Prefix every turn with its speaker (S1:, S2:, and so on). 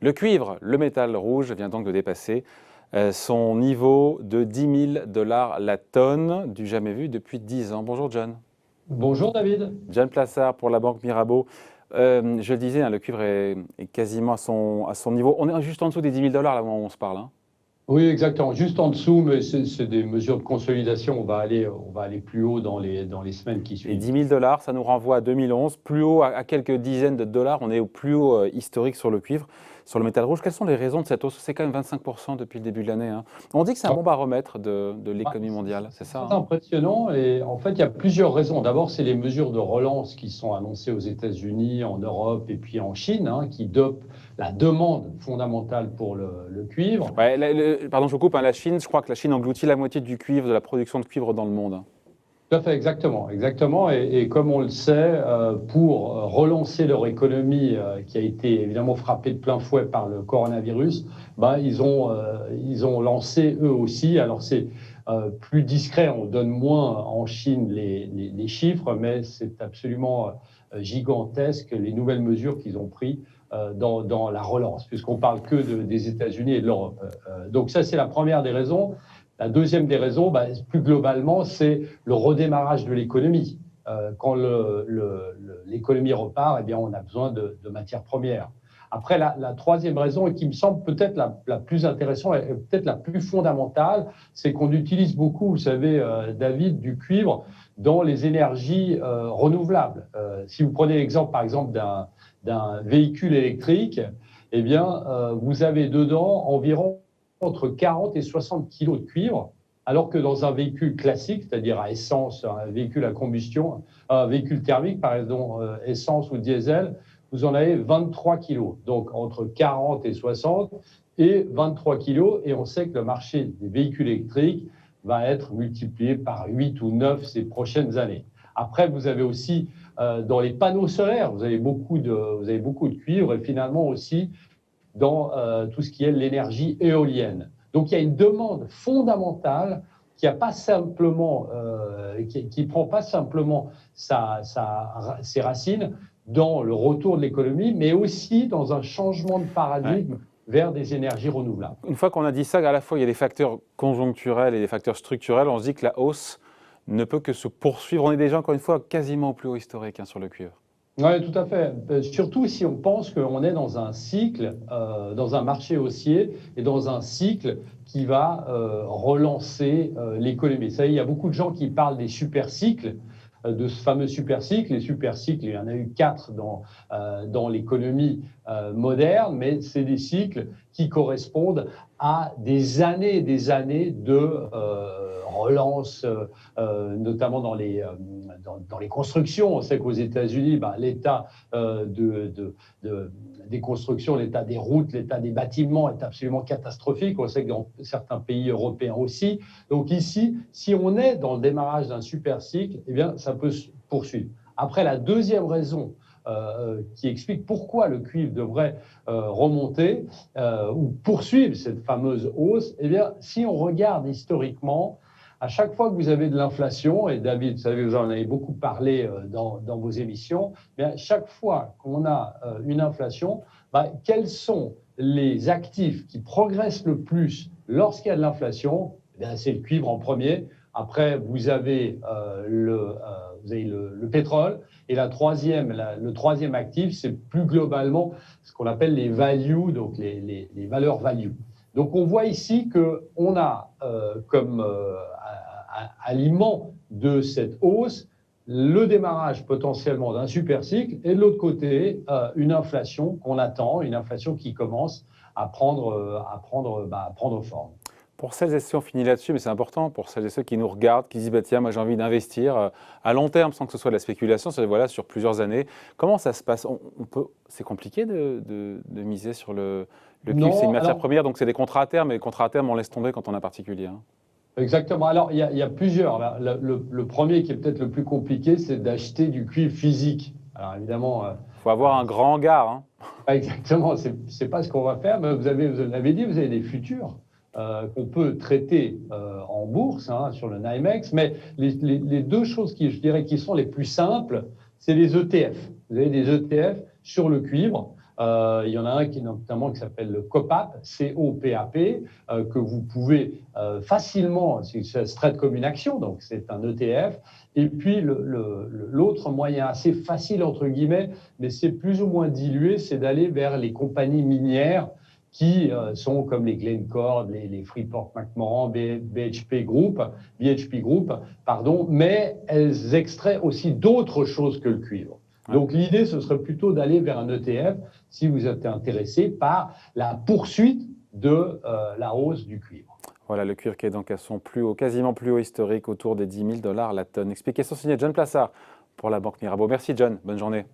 S1: Le cuivre, le métal rouge, vient donc de dépasser son niveau de 10 000 $ la tonne, du jamais vu depuis 10 ans. Bonjour John.
S2: Bonjour David.
S1: John Plassard pour la Banque Mirabeau. Je le disais, le cuivre est quasiment à son niveau. On est juste en dessous des 10 000 $ là où on se parle.
S2: Oui, exactement. Juste en dessous, mais c'est des mesures de consolidation. On va aller plus haut dans les semaines qui
S1: Les
S2: suivent.
S1: 10 000 $, ça nous renvoie à 2011, plus haut à quelques dizaines de dollars. On est au plus haut historique sur le cuivre, sur le métal rouge. Quelles sont les raisons de cette hausse? C'est quand même 25% depuis le début de l'année. On dit que c'est un bon baromètre de l'économie mondiale, c'est ça?
S2: C'est impressionnant. Et en fait, il y a plusieurs raisons. D'abord, c'est les mesures de relance qui sont annoncées aux États-Unis, en Europe et puis en Chine, qui dopent la demande fondamentale pour le cuivre.
S1: Ouais, pardon, je vous coupe. La Chine, je crois que la Chine engloutit la moitié du cuivre, de la production de cuivre dans le monde.
S2: Tout à fait, exactement, exactement. Et comme on le sait, pour relancer leur économie, qui a été évidemment frappée de plein fouet par le coronavirus, ils ont lancé eux aussi. Alors c'est plus discret, on donne moins en Chine les chiffres, mais c'est absolument gigantesque les nouvelles mesures qu'ils ont prises dans la relance, puisqu'on parle que des États-Unis et de l'Europe. Donc ça, c'est la première des raisons. La deuxième des raisons, plus globalement, c'est le redémarrage de l'économie. Quand l'économie repart, eh bien, on a besoin de matières premières. Après, la troisième raison, et qui me semble peut-être la plus intéressante et peut-être la plus fondamentale, c'est qu'on utilise beaucoup, vous savez, David, du cuivre dans les énergies renouvelables. Si vous prenez l'exemple, par exemple, d'un véhicule électrique, eh bien, vous avez dedans environ entre 40 et 60 kilos de cuivre, alors que dans un véhicule classique, c'est-à-dire à essence, un véhicule à combustion, un véhicule thermique, par exemple, essence ou diesel, vous en avez 23 kilos. Donc entre 40 et 60 et 23 kilos. Et on sait que le marché des véhicules électriques va être multiplié par 8 ou 9 ces prochaines années. Après, vous avez aussi dans les panneaux solaires, vous avez beaucoup de cuivre, et finalement aussi dans tout ce qui est l'énergie éolienne. Donc il y a une demande fondamentale qui a pas simplement, qui prend pas simplement ses racines dans le retour de l'économie, mais aussi dans un changement de paradigme vers des énergies renouvelables.
S1: Une fois qu'on a dit ça, à la fois il y a des facteurs conjoncturels et des facteurs structurels, on se dit que la hausse ne peut que se poursuivre. On est déjà, encore une fois, quasiment au plus haut historique sur le cuivre.
S2: Oui, tout à fait. Surtout si on pense qu'on est dans un cycle, dans un marché haussier et dans un cycle qui va relancer l'économie. Ça, il y a beaucoup de gens qui parlent des super cycles, de ce fameux super cycle. Les super cycles, il y en a eu 4 dans l'économie moderne, mais c'est des cycles qui correspondent à des années et des années de relance, notamment dans les constructions. On sait qu'aux États-Unis, l'état des constructions, l'état des routes, l'état des bâtiments est absolument catastrophique. On sait que dans certains pays européens aussi. Donc ici, si on est dans le démarrage d'un super cycle, eh bien, ça peut se poursuivre. Après, la deuxième raison qui explique pourquoi le cuivre devrait remonter ou poursuivre cette fameuse hausse, eh bien, si on regarde historiquement, à chaque fois que vous avez de l'inflation, et David, vous savez, vous en avez beaucoup parlé dans vos émissions, bien, chaque fois qu'on a une inflation, quels sont les actifs qui progressent le plus lorsqu'il y a de l'inflation? C'est le cuivre en premier. Après, vous avez le pétrole. Et le troisième actif, c'est plus globalement ce qu'on appelle les values, donc les valeurs value. Donc on voit ici qu'on a comme aliment de cette hausse le démarrage potentiellement d'un super cycle et de l'autre côté une inflation qu'on attend, une inflation qui commence à prendre forme.
S1: Pour celles et ceux, on finit là-dessus, mais c'est important, pour celles et ceux qui nous regardent, qui disent tiens, moi j'ai envie d'investir à long terme sans que ce soit de la spéculation, sur plusieurs années. Comment ça se passe? C'est compliqué de miser sur le cuivre, c'est une matière première, donc c'est des contrats à terme, et les contrats à terme, on laisse tomber quand on a particulier.
S2: Exactement. Alors, il y a plusieurs. Le premier qui est peut-être le plus compliqué, c'est d'acheter du cuivre physique. Alors, évidemment...
S1: Il faut avoir un grand hangar.
S2: Exactement. C'est pas ce qu'on va faire, mais vous l'avez dit, vous avez des futurs qu'on peut traiter en bourse, sur le NYMEX. Mais les deux choses je dirais, qui sont les plus simples, c'est les ETF. Vous avez des ETF sur le cuivre. Il y en a un notamment qui s'appelle le COPAP, C-O-P-A-P, que vous pouvez facilement, c'est traite comme une action, donc c'est un ETF. Et puis l'autre moyen assez facile, entre guillemets, mais c'est plus ou moins dilué, c'est d'aller vers les compagnies minières qui sont comme les Glencore, les Freeport-McMoRan, BHP Group, mais elles extraient aussi d'autres choses que le cuivre. Donc l'idée, ce serait plutôt d'aller vers un ETF si vous êtes intéressé par la poursuite de la hausse du cuivre.
S1: Voilà, le cuivre qui est donc à son plus haut, quasiment plus haut historique, autour des 10 000 $ la tonne. Explication signée John Plassard pour la Banque Mirabeau. Merci John, bonne journée.